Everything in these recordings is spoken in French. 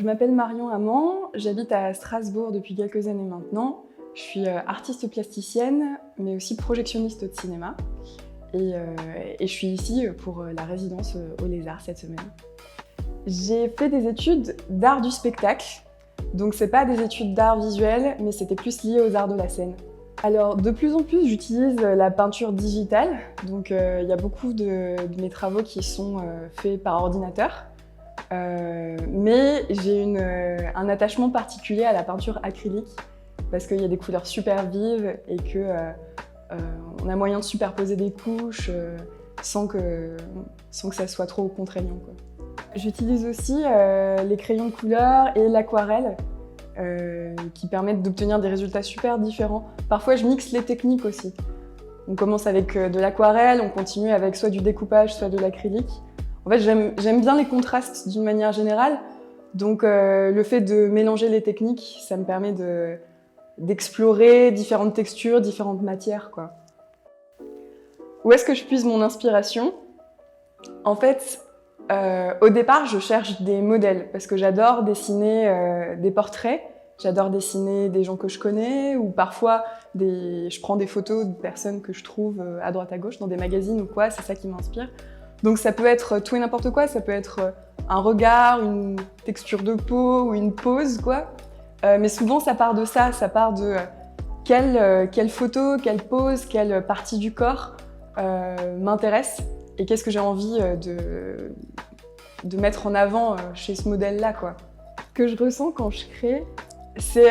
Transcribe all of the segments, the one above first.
m'appelle Marion Amand, j'habite à Strasbourg depuis quelques années maintenant. Je suis artiste plasticienne, mais aussi projectionniste de cinéma. Et je suis ici pour la résidence au Lézard cette semaine. J'ai fait des études d'art du spectacle, donc c'est pas des études d'art visuel, mais c'était plus lié aux arts de la scène. Alors de plus en plus j'utilise la peinture digitale, donc il y a beaucoup de mes travaux qui sont faits par ordinateur. Mais j'ai un attachement particulier à la peinture acrylique parce qu'il y a des couleurs super vives et qu'on a moyen de superposer des couches sans que ça soit trop contraignant, quoi. J'utilise aussi les crayons de couleur et l'aquarelle qui permettent d'obtenir des résultats super différents. Parfois je mixe les techniques aussi. On commence avec de l'aquarelle, on continue avec soit du découpage, soit de l'acrylique. En fait, j'aime bien les contrastes d'une manière générale, donc le fait de mélanger les techniques, ça me permet d'explorer différentes textures, différentes matières, quoi. Où est-ce que je puise mon inspiration? En fait, au départ, je cherche des modèles, parce que j'adore dessiner des portraits, j'adore dessiner des gens que je connais, ou parfois je prends des photos de personnes que je trouve à droite à gauche, dans des magazines ou quoi, c'est ça qui m'inspire. Donc ça peut être tout et n'importe quoi, ça peut être un regard, une texture de peau ou une pose, quoi. Mais souvent ça part de ça part de quelle photo, quelle pose, quelle partie du corps m'intéresse et qu'est-ce que j'ai envie de mettre en avant chez ce modèle-là, quoi. Ce que je ressens quand je crée, c'est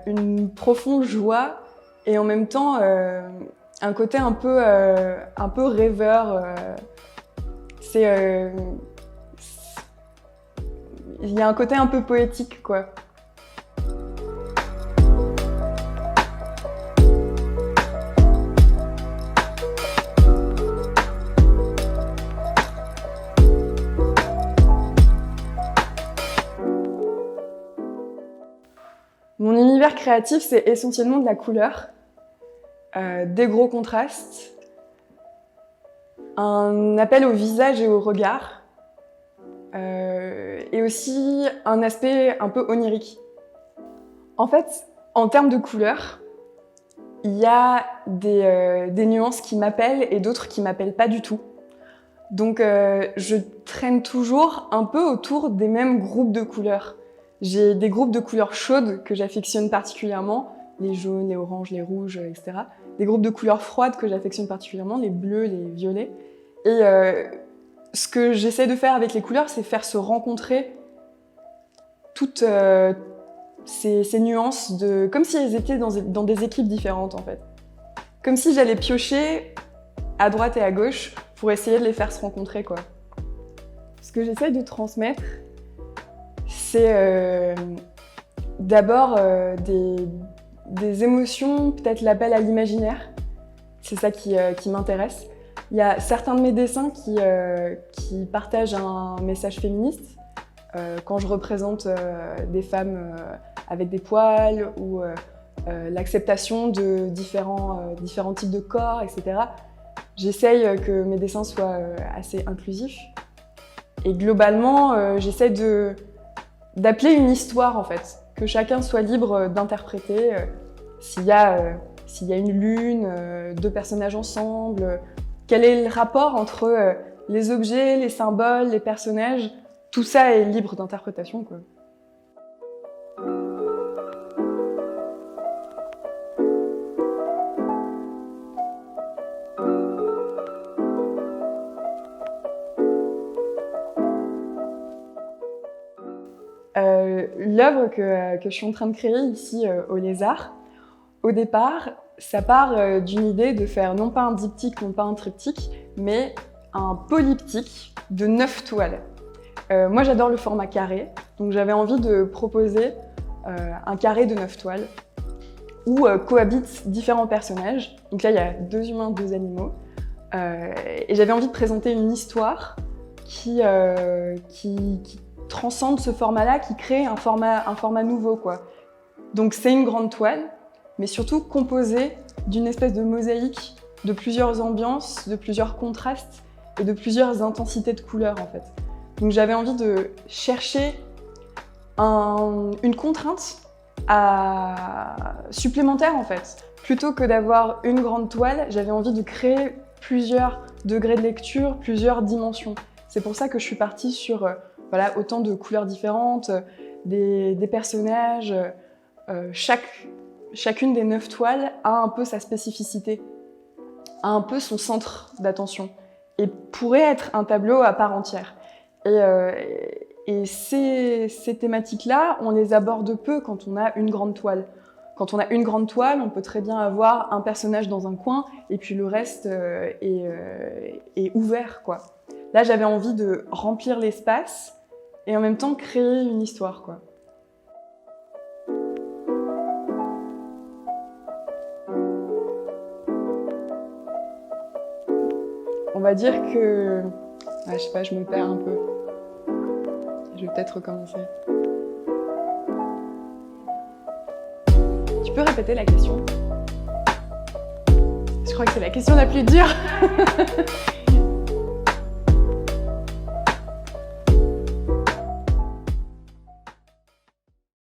une profonde joie et en même temps un côté un peu rêveur. Il y a un côté un peu poétique, quoi. Mon univers créatif, c'est essentiellement de la couleur, des gros contrastes, un appel au visage et au regard, et aussi un aspect un peu onirique. En fait, en termes de couleurs, il y a des nuances qui m'appellent et d'autres qui m'appellent pas du tout. Donc je traîne toujours un peu autour des mêmes groupes de couleurs. J'ai des groupes de couleurs chaudes que j'affectionne particulièrement, les jaunes, les oranges, les rouges, etc. Des groupes de couleurs froides que j'affectionne particulièrement, les bleus, les violets. Et ce que j'essaie de faire avec les couleurs, c'est faire se rencontrer toutes ces nuances, comme si elles étaient dans des équipes différentes, en fait. Comme si j'allais piocher à droite et à gauche pour essayer de les faire se rencontrer, quoi. Ce que j'essaie de transmettre, c'est d'abord des émotions, peut-être l'appel à l'imaginaire. C'est ça qui m'intéresse. Il y a certains de mes dessins qui partagent un message féministe. Quand je représente des femmes avec des poils ou l'acceptation de différents types de corps, etc. J'essaye que mes dessins soient assez inclusifs. Et globalement, j'essaie d'appeler une histoire, en fait, que chacun soit libre d'interpréter. S'il y a une lune, deux personnages ensemble, quel est le rapport entre les objets, les symboles, les personnages, tout ça est libre d'interprétation, quoi. L'œuvre que je suis en train de créer ici au Lézard, au départ, ça part d'une idée de faire non pas un diptyque, non pas un triptyque, mais un polyptyque de 9 toiles. Moi j'adore le format carré, donc j'avais envie de proposer un carré de 9 toiles où cohabitent différents personnages. Donc là il y a 2 humains, 2 animaux. Et j'avais envie de présenter une histoire qui transcende ce format-là, qui crée un format nouveau, quoi. Donc c'est une grande toile, mais surtout composée d'une espèce de mosaïque de plusieurs ambiances, de plusieurs contrastes et de plusieurs intensités de couleurs, en fait. Donc j'avais envie de chercher une contrainte supplémentaire en fait. Plutôt que d'avoir une grande toile, j'avais envie de créer plusieurs degrés de lecture, plusieurs dimensions. C'est pour ça que je suis partie sur voilà, autant de couleurs différentes, des personnages. Chacune des 9 toiles a un peu sa spécificité, a un peu son centre d'attention et pourrait être un tableau à part entière. Et ces thématiques-là, on les aborde peu quand on a une grande toile. Quand on a une grande toile, on peut très bien avoir un personnage dans un coin et puis le reste est ouvert, quoi. Là, j'avais envie de remplir l'espace et en même temps créer une histoire, quoi. On va dire que... Ouais, je sais pas, je me perds un peu. Je vais peut-être recommencer. Tu peux répéter la question? Je crois que c'est la question la plus dure.